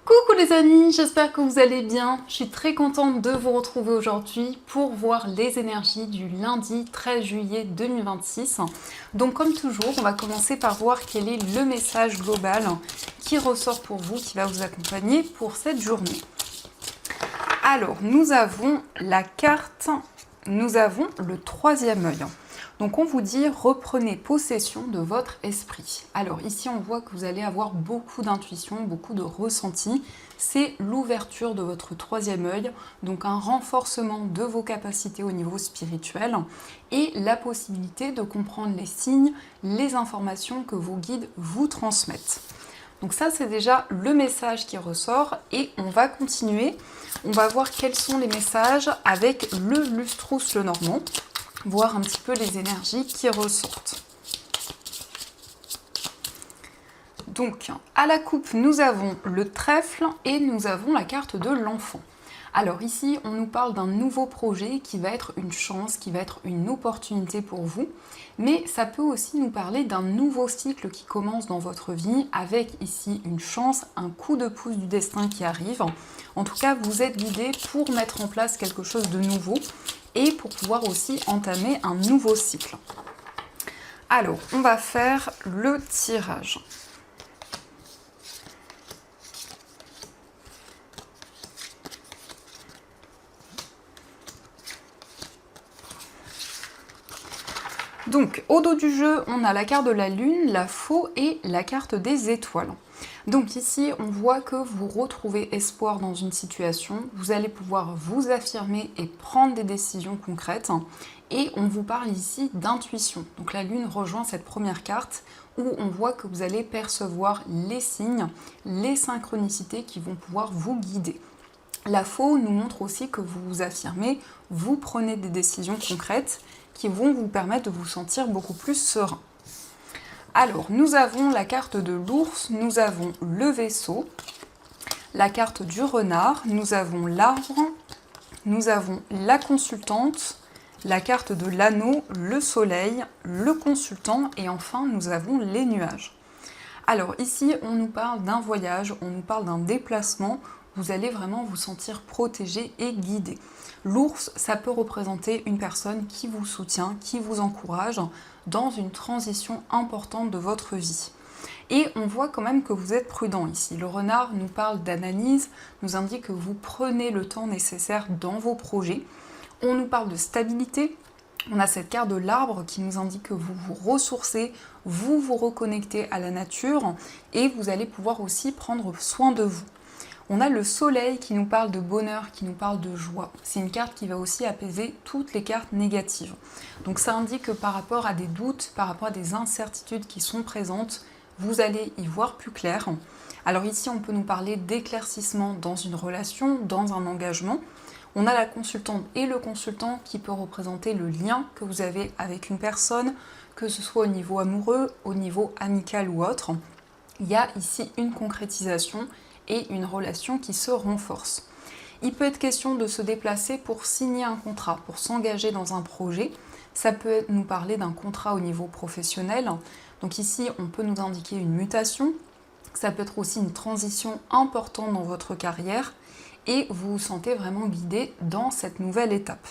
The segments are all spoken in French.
Coucou les amis, j'espère que vous allez bien. Je suis très contente de vous retrouver aujourd'hui pour voir les énergies du lundi 13 juillet 2026. Donc comme toujours, on va commencer par voir quel est le message global qui ressort pour vous, qui va vous accompagner pour cette journée. Alors, nous avons la carte, nous avons le troisième œil. Donc on vous dit reprenez possession de votre esprit. Alors ici on voit que vous allez avoir beaucoup d'intuition, beaucoup de ressenti. C'est l'ouverture de votre troisième œil, donc un renforcement de vos capacités au niveau spirituel et la possibilité de comprendre les signes, les informations que vos guides vous transmettent. Donc ça c'est déjà le message qui ressort et on va continuer. On va voir quels sont les messages avec le Lustrous Lenormand. Voir un petit peu les énergies qui ressortent. Donc, à la coupe, nous avons le trèfle et nous avons la carte de l'enfant. Alors ici, on nous parle d'un nouveau projet qui va être une chance, qui va être une opportunité pour vous, mais ça peut aussi nous parler d'un nouveau cycle qui commence dans votre vie, avec ici une chance, un coup de pouce du destin qui arrive. En tout cas, vous êtes guidé pour mettre en place quelque chose de nouveau, et pour pouvoir aussi entamer un nouveau cycle. Alors, on va faire le tirage. Donc, au dos du jeu, on a la carte de la lune, la faux et la carte des étoiles. Donc ici, on voit que vous retrouvez espoir dans une situation, vous allez pouvoir vous affirmer et prendre des décisions concrètes. Et on vous parle ici d'intuition. Donc la lune rejoint cette première carte où on voit que vous allez percevoir les signes, les synchronicités qui vont pouvoir vous guider. La faux nous montre aussi que vous vous affirmez, vous prenez des décisions concrètes qui vont vous permettre de vous sentir beaucoup plus serein. Alors, nous avons la carte de l'ours, nous avons le vaisseau, la carte du renard, nous avons l'arbre, nous avons la consultante, la carte de l'anneau, le soleil, le consultant et enfin nous avons les nuages. Alors ici, on nous parle d'un voyage, on nous parle d'un déplacement, vous allez vraiment vous sentir protégé et guidé. L'ours, ça peut représenter une personne qui vous soutient, qui vous encourage dans une transition importante de votre vie. Et on voit quand même que vous êtes prudent ici. Le renard nous parle d'analyse, nous indique que vous prenez le temps nécessaire dans vos projets. On nous parle de stabilité. On a cette carte de l'arbre qui nous indique que vous vous ressourcez, vous vous reconnectez à la nature et vous allez pouvoir aussi prendre soin de vous. On a le soleil qui nous parle de bonheur, qui nous parle de joie. C'est une carte qui va aussi apaiser toutes les cartes négatives. Donc ça indique que par rapport à des doutes, par rapport à des incertitudes qui sont présentes, vous allez y voir plus clair. Alors ici, on peut nous parler d'éclaircissement dans une relation, dans un engagement. On a la consultante et le consultant qui peut représenter le lien que vous avez avec une personne, que ce soit au niveau amoureux, au niveau amical ou autre. Il y a ici une concrétisation et une relation qui se renforce. Il peut être question de se déplacer pour signer un contrat, pour s'engager dans un projet. Ça peut nous parler d'un contrat au niveau professionnel. Donc ici, on peut nous indiquer une mutation. Ça peut être aussi une transition importante dans votre carrière et vous vous sentez vraiment guidé dans cette nouvelle étape.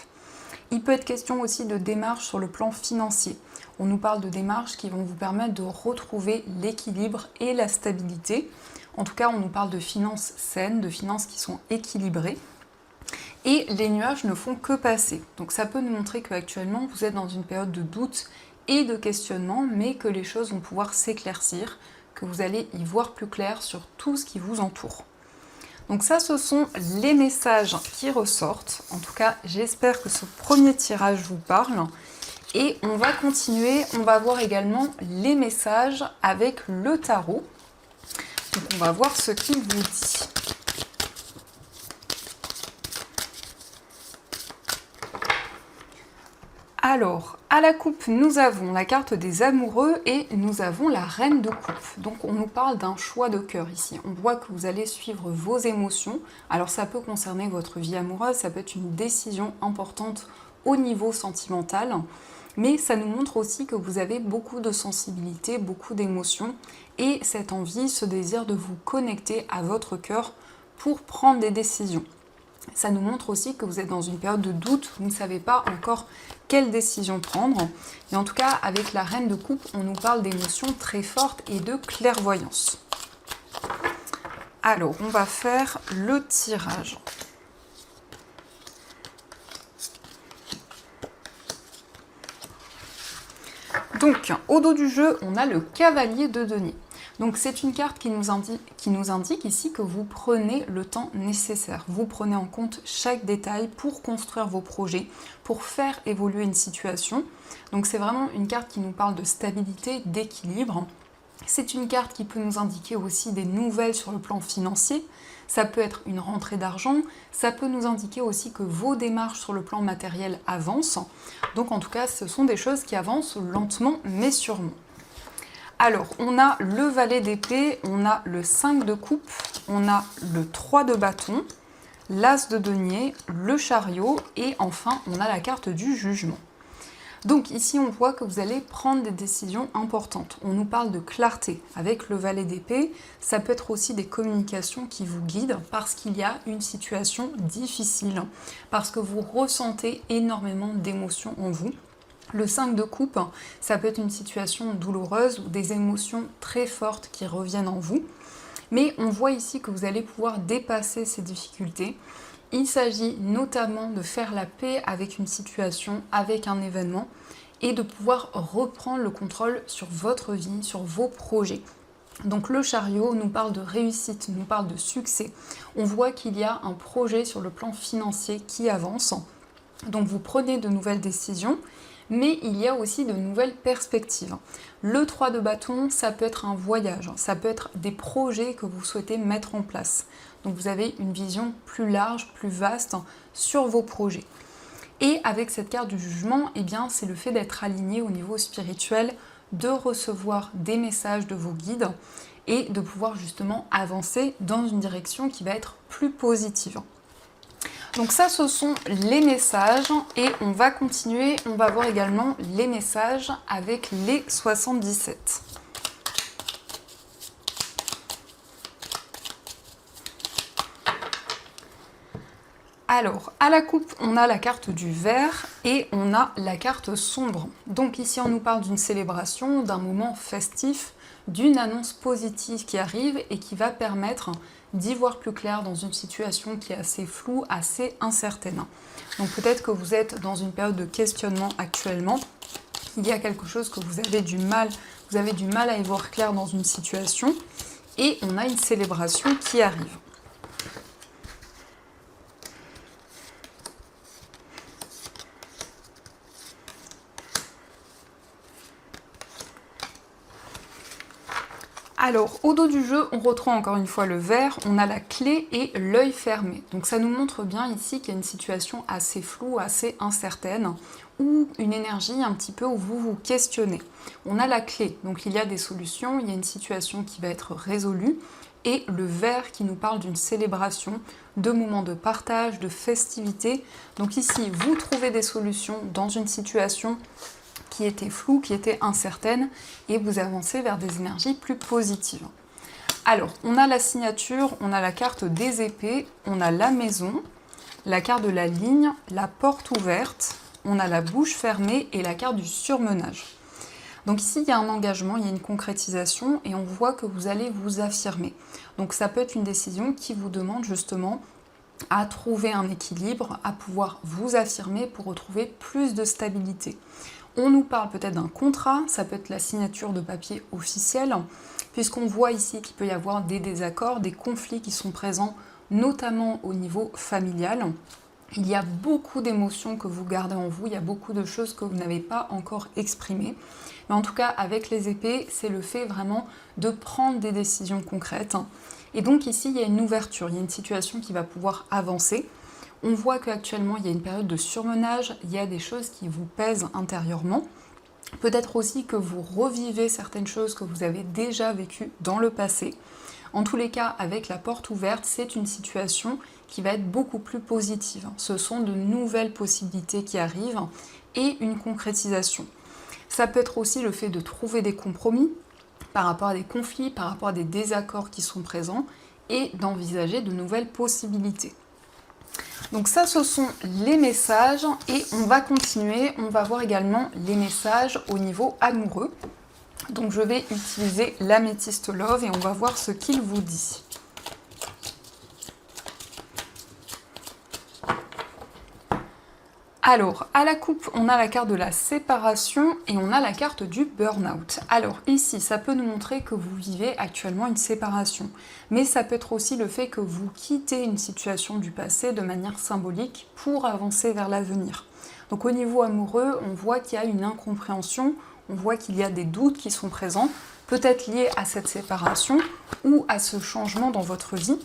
Il peut être question aussi de démarches sur le plan financier. On nous parle de démarches qui vont vous permettre de retrouver l'équilibre et la stabilité. En tout cas, on nous parle de finances saines, de finances qui sont équilibrées. Et les nuages ne font que passer. Donc ça peut nous montrer qu'actuellement, vous êtes dans une période de doute et de questionnement, mais que les choses vont pouvoir s'éclaircir, que vous allez y voir plus clair sur tout ce qui vous entoure. Donc ça, ce sont les messages qui ressortent. En tout cas, j'espère que ce premier tirage vous parle. Et on va continuer, on va voir également les messages avec le tarot. Donc on va voir ce qu'il vous dit. Alors, à la coupe, nous avons la carte des amoureux et nous avons la reine de coupe. Donc on nous parle d'un choix de cœur ici. On voit que vous allez suivre vos émotions. Alors ça peut concerner votre vie amoureuse, ça peut être une décision importante au niveau sentimental. mais ça nous montre aussi que vous avez beaucoup de sensibilité, beaucoup d'émotions, et cette envie, ce désir de vous connecter à votre cœur pour prendre des décisions. Ça nous montre aussi que vous êtes dans une période de doute, vous ne savez pas encore quelle décision prendre. Et en tout cas, avec la reine de coupe, on nous parle d'émotions très fortes et de clairvoyance. Alors, on va faire le tirage. Donc, au dos du jeu, on a le cavalier de denier. Donc c'est une carte qui nous indique ici que vous prenez le temps nécessaire. Vous prenez en compte chaque détail pour construire vos projets, pour faire évoluer une situation. Donc c'est vraiment une carte qui nous parle de stabilité, d'équilibre. C'est une carte qui peut nous indiquer aussi des nouvelles sur le plan financier. Ça peut être une rentrée d'argent, ça peut nous indiquer aussi que vos démarches sur le plan matériel avancent. Donc en tout cas, ce sont des choses qui avancent lentement mais sûrement. Alors, on a le valet d'épée, on a le 5 de coupe, on a le 3 de bâton, l'as de denier, le chariot et enfin, on a la carte du jugement. Donc ici, on voit que vous allez prendre des décisions importantes. On nous parle de clarté avec le valet d'épée. Ça peut être aussi des communications qui vous guident parce qu'il y a une situation difficile, parce que vous ressentez énormément d'émotions en vous. Le 5 de coupe, ça peut être une situation douloureuse ou des émotions très fortes qui reviennent en vous. Mais on voit ici que vous allez pouvoir dépasser ces difficultés. Il s'agit notamment de faire la paix avec une situation, avec un événement, et de pouvoir reprendre le contrôle sur votre vie, sur vos projets. Donc le chariot nous parle de réussite, nous parle de succès. On voit qu'il y a un projet sur le plan financier qui avance. Donc vous prenez de nouvelles décisions, mais il y a aussi de nouvelles perspectives. Le 3 de bâton, ça peut être un voyage, ça peut être des projets que vous souhaitez mettre en place. Donc vous avez une vision plus large, plus vaste sur vos projets. Et avec cette carte du jugement, eh bien, c'est le fait d'être aligné au niveau spirituel, de recevoir des messages de vos guides et de pouvoir justement avancer dans une direction qui va être plus positive. Donc ça, ce sont les messages et on va continuer, on va voir également les messages avec les 77. Alors, à la coupe, on a la carte du vert et on a la carte sombre. Donc ici, on nous parle d'une célébration, d'un moment festif, d'une annonce positive qui arrive et qui va permettre d'y voir plus clair dans une situation qui est assez floue, assez incertaine. Donc peut-être que vous êtes dans une période de questionnement actuellement. Il y a quelque chose que vous avez du mal à y voir clair dans une situation et on a une célébration qui arrive. Alors, au dos du jeu, on retrouve encore une fois le vert, on a la clé et l'œil fermé. Donc ça nous montre bien ici qu'il y a une situation assez floue, assez incertaine, ou une énergie un petit peu où vous vous questionnez. On a la clé, donc il y a des solutions, il y a une situation qui va être résolue, et le vert qui nous parle d'une célébration, de moments de partage, de festivité. Donc ici, vous trouvez des solutions dans une situation qui était floue, qui était incertaine, et vous avancez vers des énergies plus positives. Alors, on a la signature, on a la carte des épées, on a la maison, la carte de la ligne, la porte ouverte, on a la bouche fermée et la carte du surmenage. Donc ici, il y a un engagement, il y a une concrétisation, et on voit que vous allez vous affirmer. Donc ça peut être une décision qui vous demande justement à trouver un équilibre, à pouvoir vous affirmer pour retrouver plus de stabilité. On nous parle peut-être d'un contrat, ça peut être la signature de papier officiel, puisqu'on voit ici qu'il peut y avoir des désaccords, des conflits qui sont présents, notamment au niveau familial. Il y a beaucoup d'émotions que vous gardez en vous, il y a beaucoup de choses que vous n'avez pas encore exprimées. Mais en tout cas, avec les épées, c'est le fait vraiment de prendre des décisions concrètes. Et donc ici, il y a une ouverture, il y a une situation qui va pouvoir avancer. On voit qu'actuellement, il y a une période de surmenage, il y a des choses qui vous pèsent intérieurement. Peut-être aussi que vous revivez certaines choses que vous avez déjà vécues dans le passé. En tous les cas, avec la porte ouverte, c'est une situation qui va être beaucoup plus positive. Ce sont de nouvelles possibilités qui arrivent et une concrétisation. Ça peut être aussi le fait de trouver des compromis par rapport à des conflits, par rapport à des désaccords qui sont présents et d'envisager de nouvelles possibilités. Donc ça, ce sont les messages et on va continuer. On va voir également les messages au niveau amoureux. Donc je vais utiliser l'améthyste Love et on va voir ce qu'il vous dit. Alors, à la coupe, on a la carte de la séparation et on a la carte du burn-out. Alors ici, ça peut nous montrer que vous vivez actuellement une séparation, mais ça peut être aussi le fait que vous quittez une situation du passé de manière symbolique pour avancer vers l'avenir. Donc au niveau amoureux, on voit qu'il y a une incompréhension, on voit qu'il y a des doutes qui sont présents, peut-être liés à cette séparation ou à ce changement dans votre vie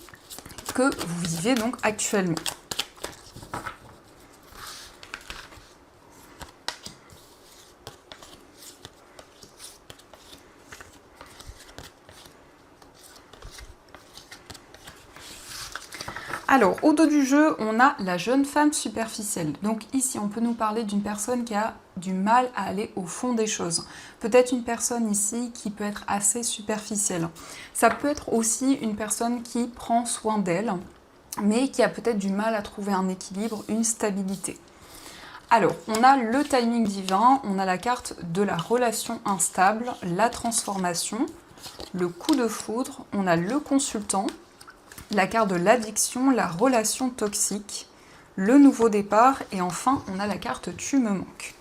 que vous vivez donc actuellement. Alors, au dos du jeu, on a la jeune femme superficielle. Donc ici, on peut nous parler d'une personne qui a du mal à aller au fond des choses. Peut-être une personne ici qui peut être assez superficielle. Ça peut être aussi une personne qui prend soin d'elle, mais qui a peut-être du mal à trouver un équilibre, une stabilité. Alors, on a le timing divin, on a la carte de la relation instable, la transformation, le coup de foudre, on a le consultant, la carte de l'addiction, la relation toxique, le nouveau départ et enfin on a la carte tu me manques.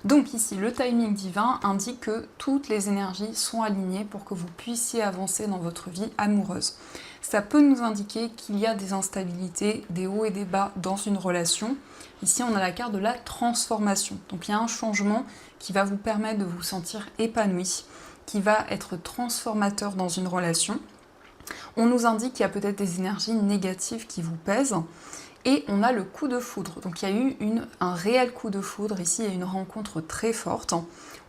Donc ici le timing divin indique que toutes les énergies sont alignées pour que vous puissiez avancer dans votre vie amoureuse. Ça peut nous indiquer qu'il y a des instabilités, des hauts et des bas dans une relation. Ici on a la carte de la transformation. Donc il y a un changement qui va vous permettre de vous sentir épanoui, qui va être transformateur dans une relation. On nous indique qu'il y a peut-être des énergies négatives qui vous pèsent. Et on a le coup de foudre. Donc il y a eu un réel coup de foudre. Ici, il y a une rencontre très forte.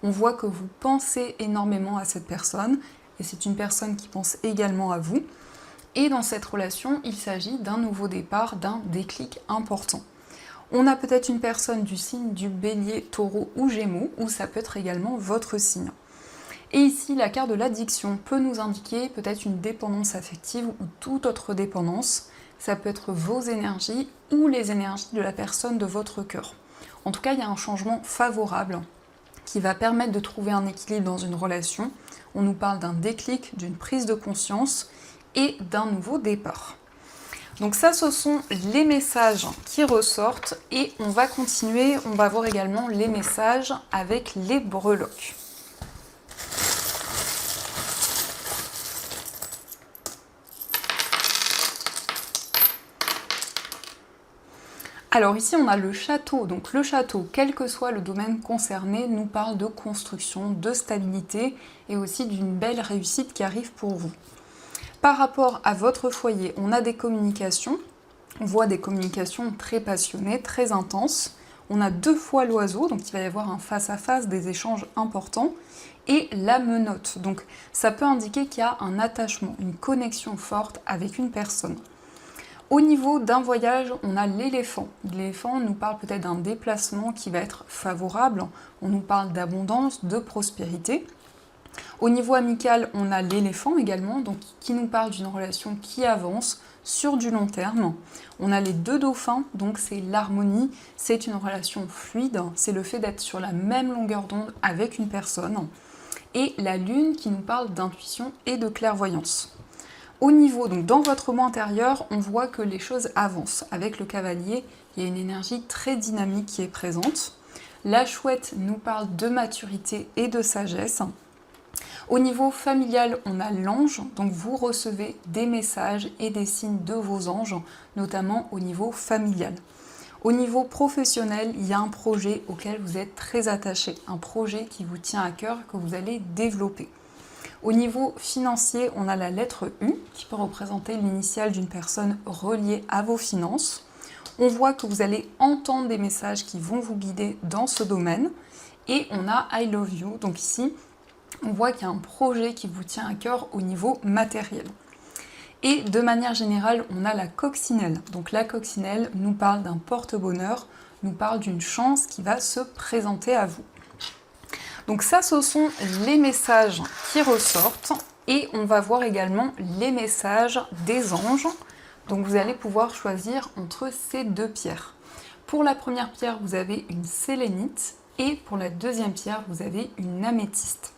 On voit que vous pensez énormément à cette personne. Et c'est une personne qui pense également à vous. Et dans cette relation, il s'agit d'un nouveau départ, d'un déclic important. On a peut-être une personne du signe du Bélier, Taureau ou Gémeaux, ou ça peut être également votre signe. Et ici, la carte de l'addiction peut nous indiquer peut-être une dépendance affective ou toute autre dépendance. Ça peut être vos énergies ou les énergies de la personne de votre cœur. En tout cas, il y a un changement favorable qui va permettre de trouver un équilibre dans une relation. On nous parle d'un déclic, d'une prise de conscience et d'un nouveau départ. Donc ça, ce sont les messages qui ressortent et on va continuer. On va voir également les messages avec les breloques. Alors ici on a le château, donc le château, quel que soit le domaine concerné, nous parle de construction, de stabilité et aussi d'une belle réussite qui arrive pour vous. Par rapport à votre foyer, on a des communications, on voit des communications très passionnées, très intenses. On a 2 fois l'oiseau, donc il va y avoir un face-à-face, des échanges importants, et la menotte. Donc ça peut indiquer qu'il y a un attachement, une connexion forte avec une personne. Au niveau d'un voyage, on a l'éléphant. L'éléphant nous parle peut-être d'un déplacement qui va être favorable. On nous parle d'abondance, de prospérité. Au niveau amical, on a l'éléphant également, donc qui nous parle d'une relation qui avance sur du long terme. On a les 2 dauphins, donc c'est l'harmonie, c'est une relation fluide, c'est le fait d'être sur la même longueur d'onde avec une personne. Et la lune qui nous parle d'intuition et de clairvoyance. Au niveau, donc dans votre moi intérieur, on voit que les choses avancent. Avec le cavalier, il y a une énergie très dynamique qui est présente. La chouette nous parle de maturité et de sagesse. Au niveau familial, on a l'ange, donc vous recevez des messages et des signes de vos anges, notamment au niveau familial. Au niveau professionnel, il y a un projet auquel vous êtes très attaché, un projet qui vous tient à cœur, que vous allez développer. Au niveau financier, on a la lettre U qui peut représenter l'initiale d'une personne reliée à vos finances. On voit que vous allez entendre des messages qui vont vous guider dans ce domaine. Et on a I love you. Donc ici, on voit qu'il y a un projet qui vous tient à cœur au niveau matériel. Et de manière générale, on a la coccinelle. Donc la coccinelle nous parle d'un porte-bonheur, nous parle d'une chance qui va se présenter à vous. Donc ça, ce sont les messages qui ressortent. Et on va voir également les messages des anges. Donc vous allez pouvoir choisir entre ces deux pierres. Pour la première pierre, vous avez une sélénite. Et pour la deuxième pierre, vous avez une améthyste.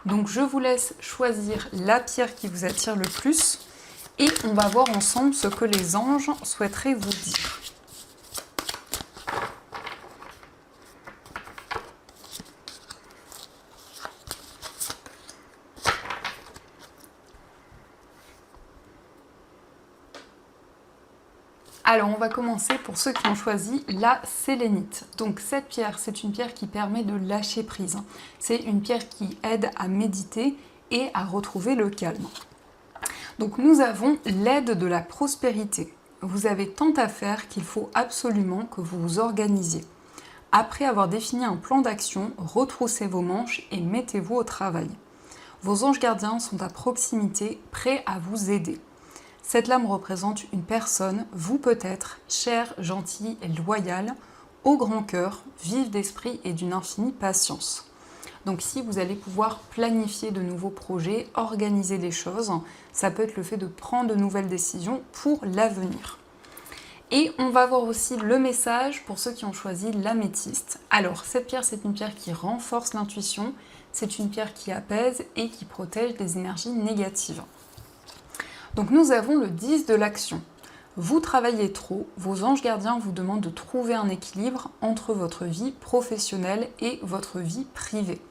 Donc je vous laisse choisir la pierre qui vous attire le plus. Et on va voir ensemble ce que les anges souhaiteraient vous dire. Alors on va commencer pour ceux qui ont choisi la sélénite. Donc cette pierre, c'est une pierre qui permet de lâcher prise. C'est une pierre qui aide à méditer et à retrouver le calme. Donc nous avons l'aide de la prospérité. Vous avez tant à faire qu'il faut absolument que vous vous organisiez. Après avoir défini un plan d'action, retroussez vos manches et mettez-vous au travail. Vos anges gardiens sont à proximité, prêts à vous aider. Cette lame représente une personne, vous peut-être, chère, gentille et loyale, au grand cœur, vive d'esprit et d'une infinie patience. Donc si vous allez pouvoir planifier de nouveaux projets, organiser des choses, ça peut être le fait de prendre de nouvelles décisions pour l'avenir. Et on va voir aussi le message pour ceux qui ont choisi l'améthyste. Alors cette pierre, c'est une pierre qui renforce l'intuition, c'est une pierre qui apaise et qui protège des énergies négatives. Donc nous avons le 10 de l'action. Vous travaillez trop, vos anges gardiens vous demandent de trouver un équilibre entre votre vie professionnelle et votre vie privée.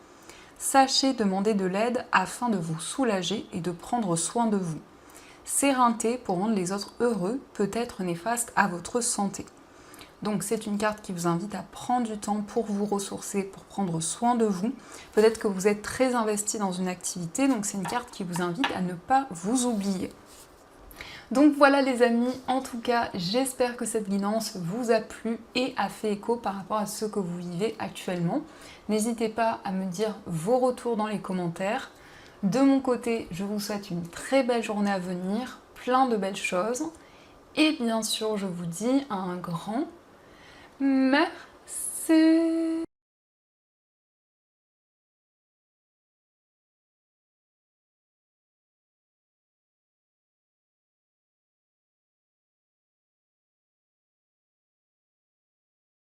Sachez demander de l'aide afin de vous soulager et de prendre soin de vous. S'éreinter pour rendre les autres heureux peut être néfaste à votre santé. Donc c'est une carte qui vous invite à prendre du temps pour vous ressourcer, pour prendre soin de vous. Peut-être que vous êtes très investi dans une activité, donc c'est une carte qui vous invite à ne pas vous oublier. Donc voilà les amis, en tout cas j'espère que cette guidance vous a plu et a fait écho par rapport à ce que vous vivez actuellement. N'hésitez pas à me dire vos retours dans les commentaires. De mon côté, je vous souhaite une très belle journée à venir, plein de belles choses. Et bien sûr, je vous dis un grand merci.